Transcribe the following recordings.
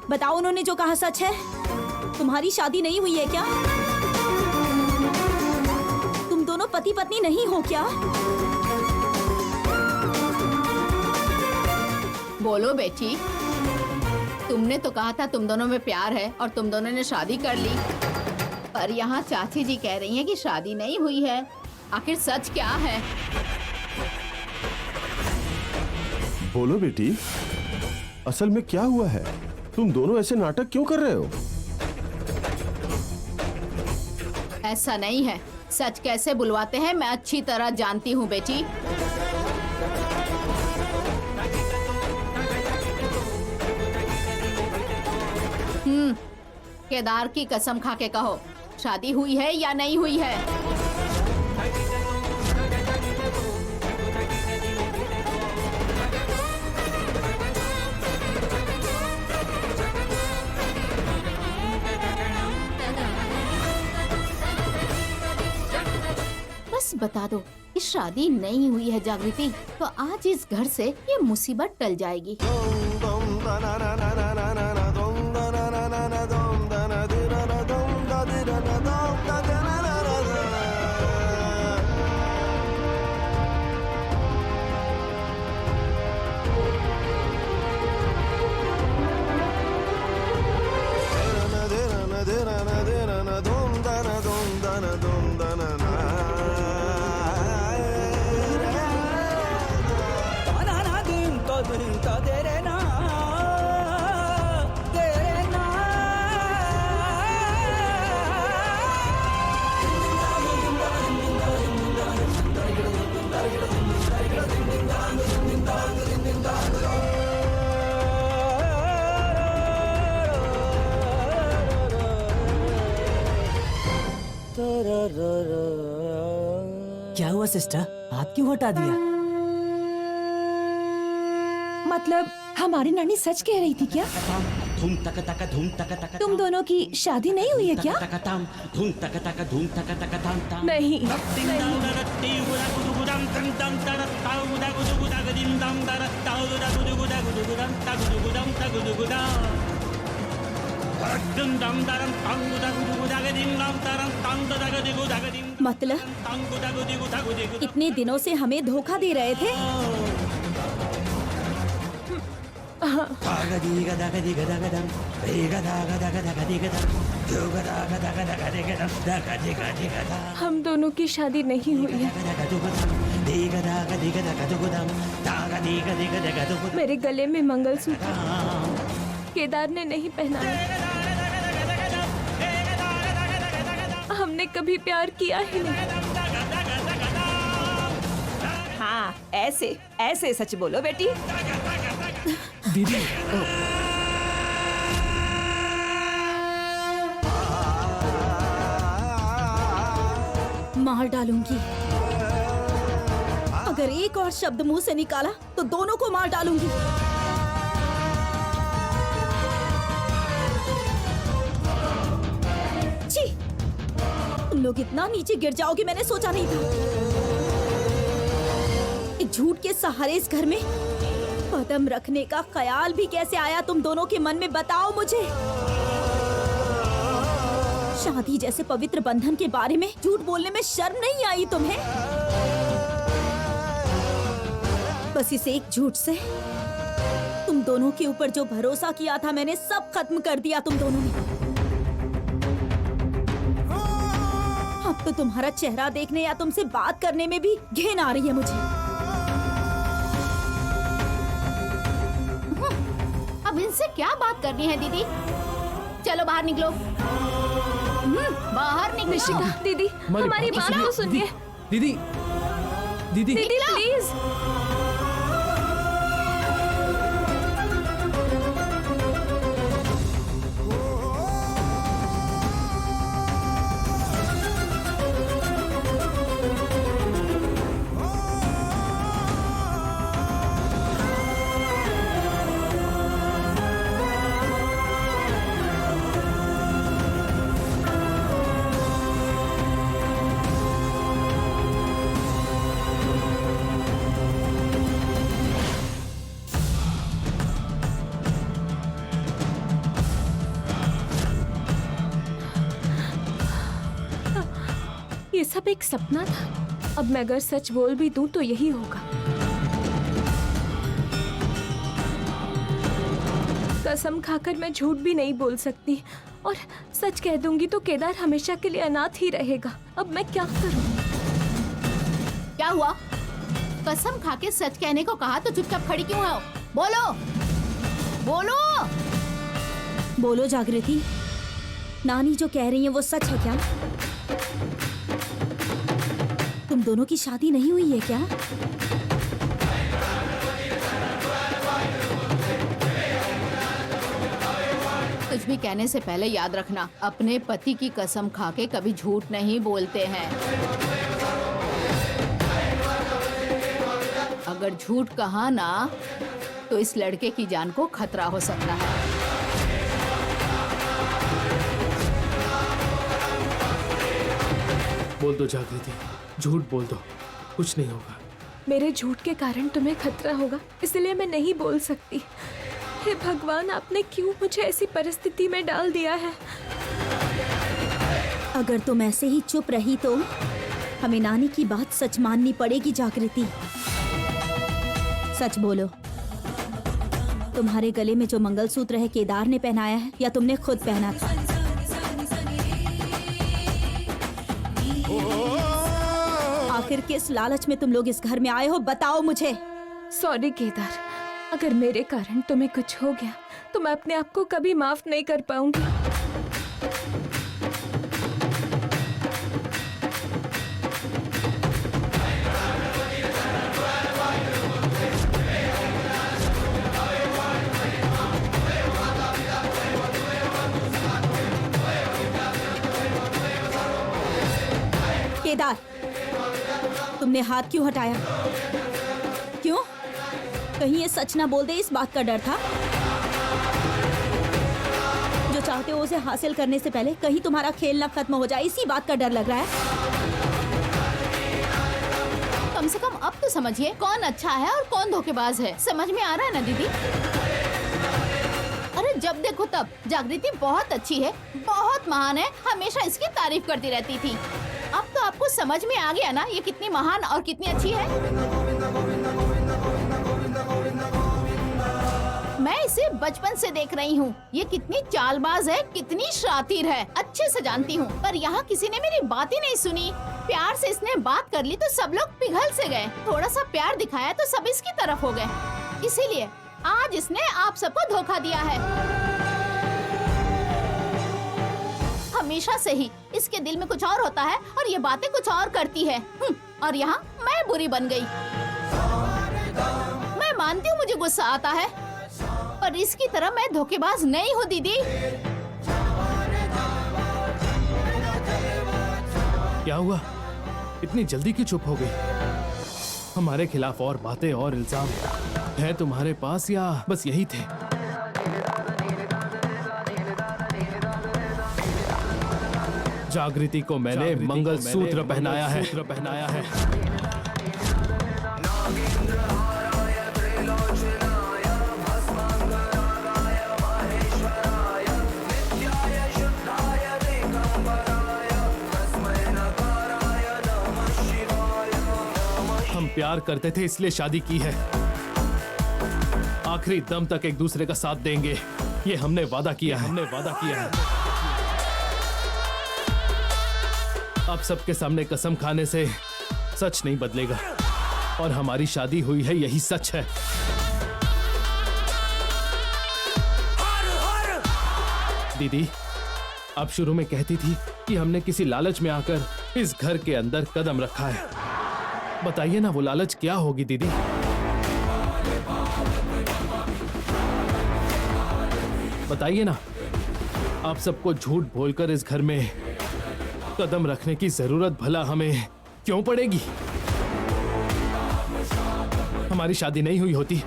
बताओ उन्होंने जो कहा सच है? तुम्हारी शादी नहीं हुई है क्या? तुम दोनों पति पत्नी नहीं हो क्या? बोलो बेटी, तुमने तो कहा था तुम दोनों में प्यार है और तुम दोनों ने शादी कर ली, पर यहाँ चाची जी कह रही हैं कि शादी नहीं हुई है। आखिर सच क्या है? बोलो बेटी, असल में क्या हुआ है? तुम दोनों ऐसे नाटक क्यों कर रहे हो? ऐसा नहीं है, सच कैसे बुलवाते हैं मैं अच्छी तरह जानती हूँ बेटी। केदार की कसम खा के कहो, शादी हुई है या नहीं हुई है? बस बता दो कि शादी नहीं हुई है जागृति, तो आज इस घर से ये मुसीबत टल जाएगी। क्या हुआ सिस्टर, हाथ क्यों हटा दिया? मतलब हमारी नानी सच कह रही थी क्या? धूम तक तक धूम तक तक तुम दोनों की शादी नहीं हुई है क्या? तक ताम धूम तक तक धूम तक तक ताम ताम नहीं, मतलब इतने दिनों से हमें धोखा दे रहे थे। हम दोनों की शादी नहीं हुई है। मेरे गले में मंगलसूत्र केदार ने नहीं पहना। हमने कभी प्यार किया ही नहीं। हाँ, ऐसे ऐसे सच बोलो बेटी। दीदी मार डालूंगी। अगर एक और शब्द मुंह से निकाला तो दोनों को मार डालूंगी। छी, तुम लोग इतना नीचे गिर जाओगे मैंने सोचा नहीं था। एक झूठ के सहारे इस घर में कदम रखने का ख्याल भी कैसे आया तुम दोनों के मन में, बताओ मुझे। शादी जैसे पवित्र बंधन के बारे में झूठ बोलने में शर्म नहीं आई तुम्हें? बस इस एक झूठ से तुम दोनों के ऊपर जो भरोसा किया था मैंने, सब खत्म कर दिया तुम दोनों ने। अब तो तुम्हारा चेहरा देखने या तुमसे बात करने में भी घिन आ रही है मुझे। अब इनसे क्या बात करनी है दीदी? चलो बाहर निकलो। बाहर निकलो। निशिका दीदी, हमारी बात तो सुनिए। दीदी दीदी दीदी प्लीज। ये सब एक सपना था। अब मैं अगर सच बोल भी दूं तो यही होगा। कसम खाकर मैं झूठ भी नहीं बोल सकती और सच कह दूंगी तो केदार हमेशा के लिए अनाथ ही रहेगा। अब मैं क्या करूं? क्या हुआ? कसम खा के सच कहने को कहा तो चुपचाप खड़ी क्यों हो? बोलो बोलो। बोलो जागृति, नानी जो कह रही है वो सच है क्या? तुम दोनों की शादी नहीं हुई है क्या? कुछ भी कहने से पहले याद रखना, अपने पति की कसम खा के कभी झूठ नहीं बोलते हैं। अगर झूठ कहा ना तो इस लड़के की जान को खतरा हो सकता है। बोल दो जागृति, झूठ बोल दो, कुछ नहीं होगा। मेरे झूठ के कारण तुम्हें खतरा होगा, इसलिए मैं नहीं बोल सकती। हे भगवान, आपने क्यों मुझे ऐसी परिस्थिति में डाल दिया है? अगर तुम ऐसे ही चुप रही तो हमें नानी की बात सच माननी पड़ेगी। जागृति, सच बोलो, तुम्हारे गले में जो मंगलसूत्र है केदार ने पहनाया है या तुमने खुद पहना था? आखिर किस लालच में तुम लोग इस घर में आए हो, बताओ मुझे। सॉरी केदार, अगर मेरे कारण तुम्हें कुछ हो गया तो मैं अपने आप को कभी माफ नहीं कर पाऊंगी। केदार, तुमने हाथ क्यों हटाया? क्यों? कहीं ये सच ना बोल दे, इस बात का डर था? जो चाहते हो उसे हासिल करने से पहले कहीं तुम्हारा खेल ना खत्म हो जाए, इसी बात का डर लग रहा है? कम से कम अब तो समझिए कौन अच्छा है और कौन धोखेबाज है। समझ में आ रहा है ना दीदी? अरे जब देखो तब जागृति बहुत अच्छी है, बहुत महान है, हमेशा इसकी तारीफ करती रहती थी। अब तो आपको समझ में आ गया ना ये कितनी महान और कितनी अच्छी है। मैं इसे बचपन से देख रही हूँ, ये कितनी चालबाज है, कितनी शातिर है, अच्छे से जानती हूँ। पर यहाँ किसी ने मेरी बात ही नहीं सुनी। प्यार से इसने बात कर ली तो सब लोग पिघल से गए। थोड़ा सा प्यार दिखाया तो सब इसकी तरफ हो गए। इसीलिए आज इसने आप सबको धोखा दिया है। हमेशा से ही इसके दिल में कुछ और होता है और ये बातें कुछ और करती है। और यहाँ मैं बुरी बन गई। मैं मानती हूँ मुझे गुस्सा आता है, पर इसकी तरह मैं धोखेबाज नहीं हूँ दीदी। क्या हुआ? इतनी जल्दी क्यों चुप हो गई? हमारे खिलाफ और बातें और इल्जाम है तुम्हारे पास या बस यही थे? जागृति को मैंने मंगलसूत्र पहनाया है। हम प्यार करते थे इसलिए शादी की है। आखिरी दम तक एक दूसरे का साथ देंगे, ये हमने वादा किया है। अब सबके सामने कसम खाने से सच नहीं बदलेगा और हमारी शादी हुई है, यही सच है। दीदी, आप शुरू में कहती थी कि हमने किसी लालच में आकर इस घर के अंदर कदम रखा है। बताइए ना वो लालच क्या होगी दीदी? बताइए ना, आप सबको झूठ बोलकर इस घर में कदम रखने की जरूरत भला हमें क्यों पड़ेगी? हमारी शादी नहीं हुई होती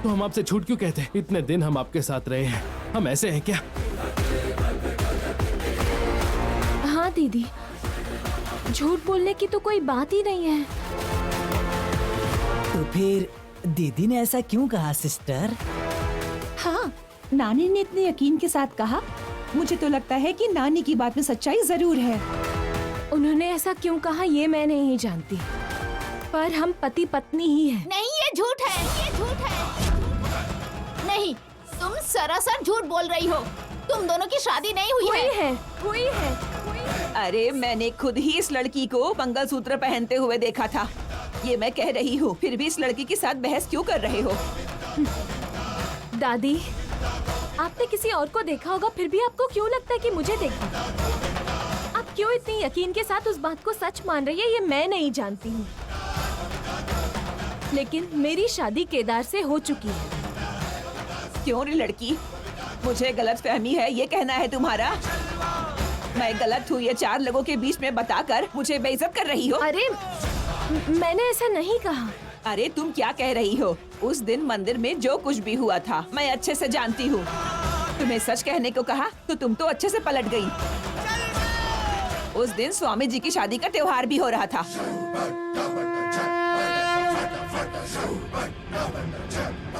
तो हम आपसे झूठ क्यों कहते? इतने दिन हम आपके साथ रहे हैं, हम ऐसे हैं क्या? हाँ दीदी, झूठ बोलने की तो कोई बात ही नहीं है। तो फिर दीदी ने ऐसा क्यों कहा सिस्टर? हाँ, नानी ने इतने यकीन के साथ कहा, मुझे तो लगता है कि नानी की बात में सच्चाई जरूर है। उन्होंने ऐसा क्यों कहा ये मैं नहीं जानती, पर हम पति पत्नी ही हैं। नहीं, ये झूठ है, ये झूठ है। नहीं, तुम सरासर झूठ बोल रही हो। तुम दोनों की शादी नहीं हुई है। हुई है। अरे मैंने खुद ही इस लड़की को मंगलसूत्र पहनते हुए देखा था। ये मैं कह रही हूँ, फिर भी इस लड़की के साथ बहस क्यों कर रहे हो? दादी, आपने किसी और को देखा होगा, फिर भी आपको क्यों लगता है कि मुझे देखा? आप क्यों इतनी यकीन के साथ उस बात को सच मान रही है, ये मैं नहीं जानती हूँ। लेकिन मेरी शादी केदार से हो चुकी है। क्यों रे लड़की, मुझे गलत फहमी है ये कहना है तुम्हारा? मैं गलत हूँ ये 4 लोगों के बीच में बताकर मुझे बेइज्जत कर रही हो? अरे मैंने ऐसा नहीं कहा। अरे तुम क्या कह रही हो? उस दिन मंदिर में जो कुछ भी हुआ था मैं अच्छे से जानती हूँ। तुम्हें सच कहने को कहा तो तुम तो अच्छे से पलट गई। उस दिन स्वामी जी की शादी का त्योहार भी हो रहा था।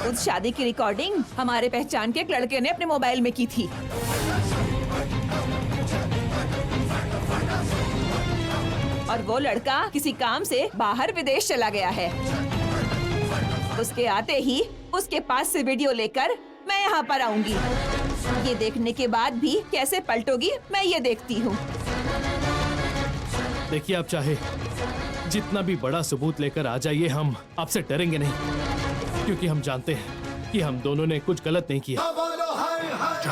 उस शादी की रिकॉर्डिंग हमारे पहचान के एक लड़के ने अपने मोबाइल में की थी। और वो लड़का किसी काम से बाहर विदेश चला गया है। उसके आते ही उसके पास से वीडियो लेकर मैं यहाँ पर आऊंगी। ये देखने के बाद भी कैसे पलटोगी मैं ये देखती हूँ। देखिए, आप चाहे जितना भी बड़ा सबूत लेकर आ जाइए, हम आपसे डरेंगे नहीं, क्योंकि हम जानते हैं कि हम दोनों ने कुछ गलत नहीं किया।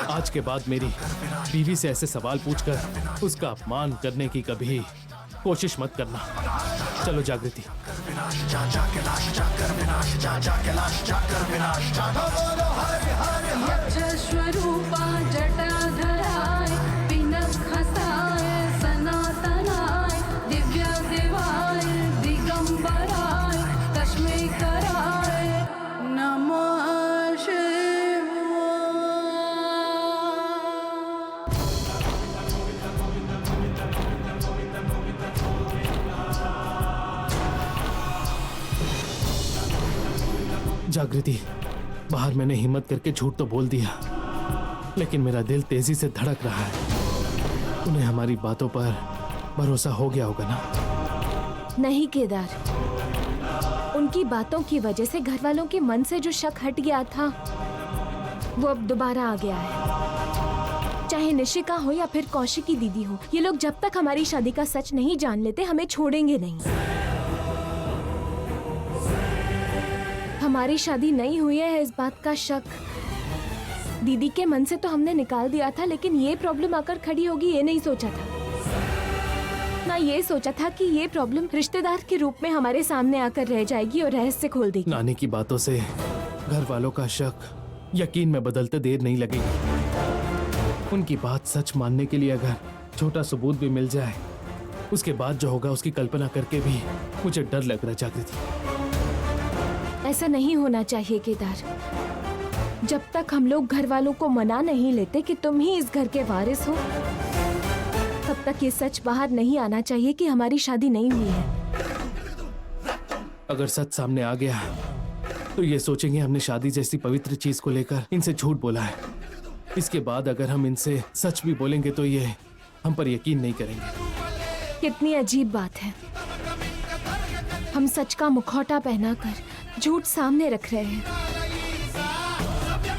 आज के बाद मेरी बीवी से ऐसे सवाल पूछकर उसका अपमान करने की कभी कोशिश मत करना। चलो जागृति। स्वरूपा जटाधराय विनखसाय सनातनाय दिव्य देवाय दिगंबराय तस्मै कराय नमः शिवाय। जागृति, बाहर मैंने हिम्मत करके झूठ तो बोल दिया, लेकिन मेरा दिल तेजी से धड़क रहा है। उन्हें हमारी बातों पर भरोसा हो गया होगा ना? नहीं केदार, उनकी बातों की वजह से घर वालों के मन से जो शक हट गया था वो अब दोबारा आ गया है। चाहे निशिका हो या फिर कौशिकी दीदी हो, ये लोग जब तक हमारी शादी का सच नहीं जान लेते हमें छोड़ेंगे नहीं। हमारी शादी नहीं हुई है इस बात का शक दीदी के मन से तो हमने निकाल दिया था, लेकिन ये प्रॉब्लम आकर खड़ी होगी ये नहीं सोचा था। ना ये सोचा था कि ये प्रॉब्लम रिश्तेदार के रूप में हमारे सामने आकर रह जाएगी और रहस्य खोल देगी। नानी की बातों से घर वालों का शक यकीन में बदलते देर नहीं लगेगी। उनकी बात सच मानने के लिए अगर छोटा सबूत भी मिल जाए, उसके बाद जो होगा उसकी कल्पना करके भी मुझे डर लग रहा है। जागृति, ऐसा नहीं होना चाहिए केदार। जब तक हम लोग घर वालों को मना नहीं लेते कि तुम ही इस घर के वारिस हो, तब तक ये सच बाहर नहीं आना चाहिए कि हमारी शादी नहीं हुई है। अगर सच सामने आ गया तो ये सोचेंगे हमने शादी जैसी पवित्र चीज को लेकर इनसे झूठ बोला है। इसके बाद अगर हम इनसे सच भी बोलेंगे तो ये हम पर यकीन नहीं करेंगे। कितनी अजीब बात है, हम सच का मुखौटा पहनाकर झूठ सामने रख रहे हैं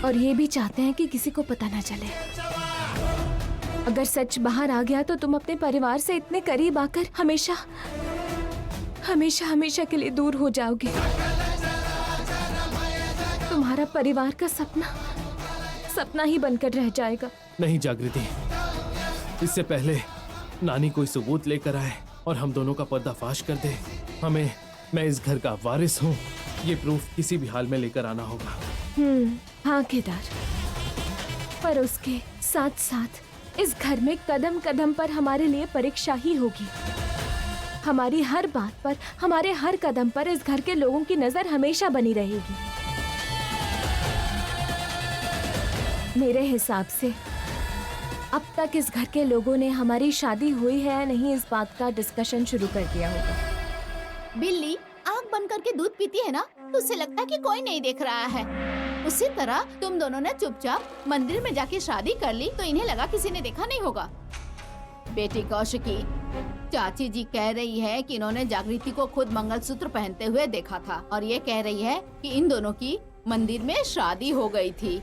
और ये भी चाहते हैं कि किसी को पता ना चले। अगर सच बाहर आ गया तो तुम अपने परिवार से इतने करीब आकर हमेशा हमेशा हमेशा के लिए दूर हो जाओगे। तुम्हारा परिवार का सपना ही बनकर रह जाएगा। नहीं जागृति, इससे पहले नानी कोई सबूत लेकर आए और हम दोनों का पर्दाफाश कर दे, मैं इस घर का वारिस हूँ, ये प्रूफ किसी भी हाल में लेकर आना होगा। हाँ केदार, पर उसके साथ साथ इस घर में कदम कदम पर हमारे लिए परीक्षा ही होगी। हमारी हर बात पर, हमारे हर कदम पर इस घर के लोगों की नजर हमेशा बनी रहेगी। मेरे हिसाब से अब तक इस घर के लोगों ने हमारी शादी हुई है या नहीं इस बात का डिस्कशन शुरू कर दिया होगा। बिल्ली आँख बंद करके दूध पीती है ना, तो उसे लगता है कि कोई नहीं देख रहा है। उसी तरह तुम दोनों ने चुपचाप मंदिर में जाके शादी कर ली तो इन्हें लगा किसी ने देखा नहीं होगा। बेटी कौशिकी, चाची जी कह रही है कि इन्होंने जागृति को खुद मंगलसूत्र पहनते हुए देखा था और ये कह रही है कि इन दोनों की मंदिर में शादी हो गई थी।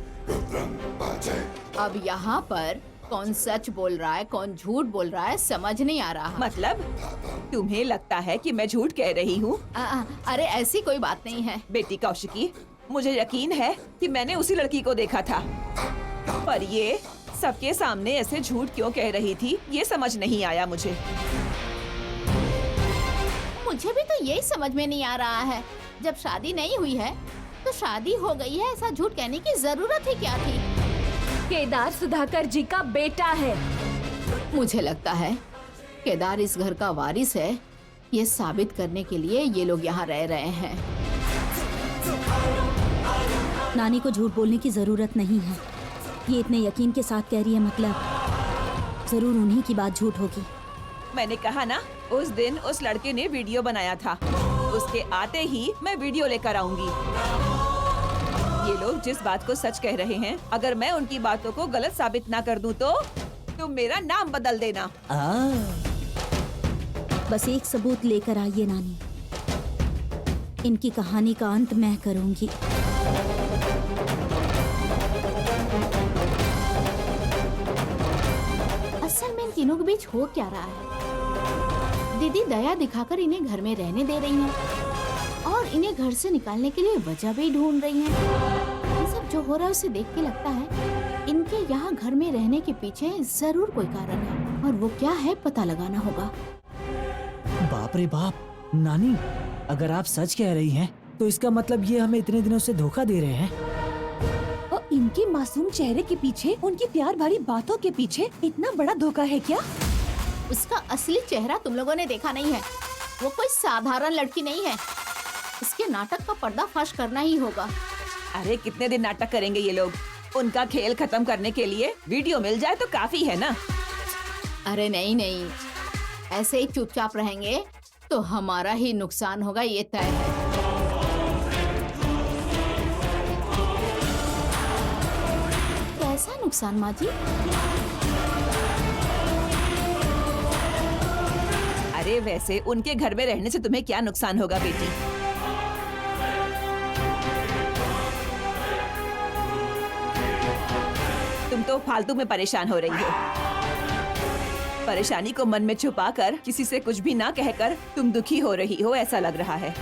अब यहाँ पर कौन सच बोल रहा है कौन झूठ बोल रहा है समझ नहीं आ रहा। मतलब तुम्हें लगता है कि मैं झूठ कह रही हूँ? अरे ऐसी कोई बात नहीं है। बेटी कौशिकी, मुझे यकीन है कि मैंने उसी लड़की को देखा था, पर ये सबके सामने ऐसे झूठ क्यों कह रही थी ये समझ नहीं आया मुझे। मुझे भी तो यही समझ में नहीं आ रहा है। जब शादी नहीं हुई है तो शादी हो गई है, ऐसा झूठ कहने की जरूरत ही क्या थी? केदार सुधाकर जी का बेटा है। मुझे लगता है केदार इस घर का वारिस है, ये साबित करने के लिए ये लोग यहाँ रह रहे हैं। नानी को झूठ बोलने की जरूरत नहीं है। ये इतने यकीन के साथ कह रही है, मतलब जरूर उन्हीं की बात झूठ होगी। मैंने कहा ना, उस दिन उस लड़के ने वीडियो बनाया था, उसके आते ही मैं वीडियो लेकर आऊंगी। ये लोग जिस बात को सच कह रहे हैं, अगर मैं उनकी बातों को गलत साबित ना कर दूं तो तुम मेरा नाम बदल देना। बस एक सबूत लेकर आइए नानी, इनकी कहानी का अंत मैं करूंगी। असल में इन तीनों के बीच हो क्या रहा है? दीदी दया दिखाकर इन्हें घर में रहने दे रही हैं और इन्हें घर से निकालने के लिए वजह भी ढूंढ रही हैं। ये सब जो हो रहा है उसे देख के लगता है इनके यहाँ घर में रहने के पीछे जरूर कोई कारण है और वो क्या है पता लगाना होगा। बाप रे बाप, नानी अगर आप सच कह रही हैं तो इसका मतलब ये हमें इतने दिनों से धोखा दे रहे हैं। और इनके मासूम चेहरे के पीछे, उनकी प्यार भरी बातों के पीछे इतना बड़ा धोखा है क्या? उसका असली चेहरा तुम लोगों ने देखा नहीं है। वो कोई साधारण लड़की नहीं है। इसके नाटक का पर्दाफाश करना ही होगा। अरे कितने दिन नाटक करेंगे ये लोग? उनका खेल खत्म करने के लिए वीडियो मिल जाए तो काफी है ना। अरे नहीं नहीं, ऐसे ही चुपचाप रहेंगे तो हमारा ही नुकसान होगा, ये तय है। कैसा नुकसान माँ जी? अरे वैसे उनके घर में रहने से तुम्हें क्या नुकसान होगा बेटी? तुम तो फालतू में परेशान हो रही हो। परेशानी को मन में छुपाकर किसी से कुछ भी ना कहकर तुम दुखी हो रही हो, ऐसा लग रहा है।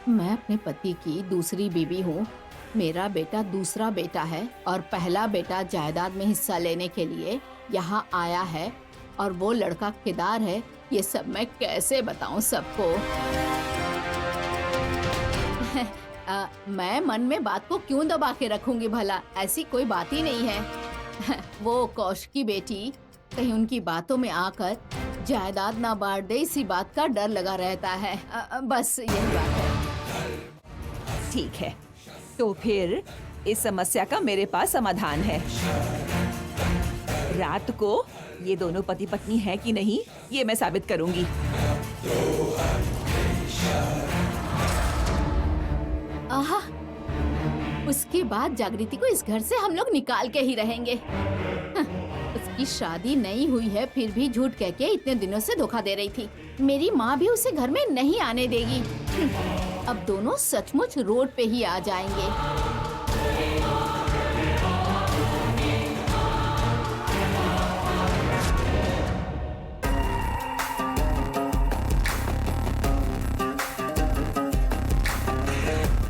मैं अपने पति की दूसरी बीवी हूँ। मेरा बेटा दूसरा बेटा है और पहला बेटा जायदाद में हिस्सा लेने के लिए यहाँ आया है और वो लड़का केदार है। ये सब मैं कैसे बताऊं सबको? मैं मन में बात को क्यों दबा के रखूंगी भला? ऐसी कोई बात ही नहीं है। वो कौशिकी बेटी कहीं उनकी बातों में आकर जायदाद ना बांट दे, इसी बात का डर लगा रहता है। बस यही बात है। ठीक है, तो फिर इस समस्या का मेरे पास समाधान है। रात को ये दोनों पति पत्नी है कि नहीं, ये मैं साबित करूंगी। आहा, उसके बाद जागृति को इस घर से हम लोग निकाल के ही रहेंगे। उसकी शादी नहीं हुई है फिर भी झूठ कह के इतने दिनों से धोखा दे रही थी। मेरी माँ भी उसे घर में नहीं आने देगी। अब दोनों सचमुच रोड पे ही आ जाएंगे।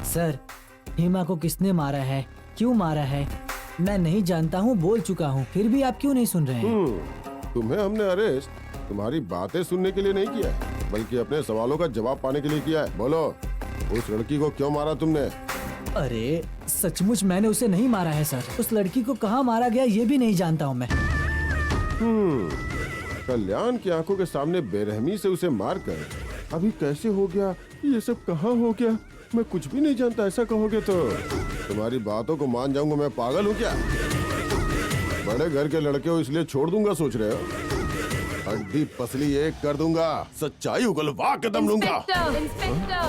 सर, हिमा को किसने मारा है, क्यों मारा है, मैं नहीं जानता हूँ, बोल चुका हूँ, फिर भी आप क्यों नहीं सुन रहे हैं? तुम्हें हमने अरेस्ट तुम्हारी बातें सुनने के लिए नहीं किया है, बल्कि अपने सवालों का जवाब पाने के लिए किया है। बोलो, उस लड़की को क्यों मारा तुमने? अरे सचमुच मैंने उसे नहीं मारा है सर। उस लड़की को कहाँ मारा गया ये भी नहीं जानता हूँ मैं। कल्याण की आंखों के सामने बेरहमी से उसे मारकर अभी कैसे हो गया, ये सब कहाँ हो गया, मैं कुछ भी नहीं जानता। ऐसा कहोगे तो तुम्हारी बातों को मान जाऊंगा। मैं पागल हूँ क्या? बड़े घर के लड़के हो इसलिए छोड़ दूंगा सोच रहे हो? हड्डी पसली एक कर दूंगा, सच्चाई उगलवा के दम लूंगा। इंस्पेक्टर,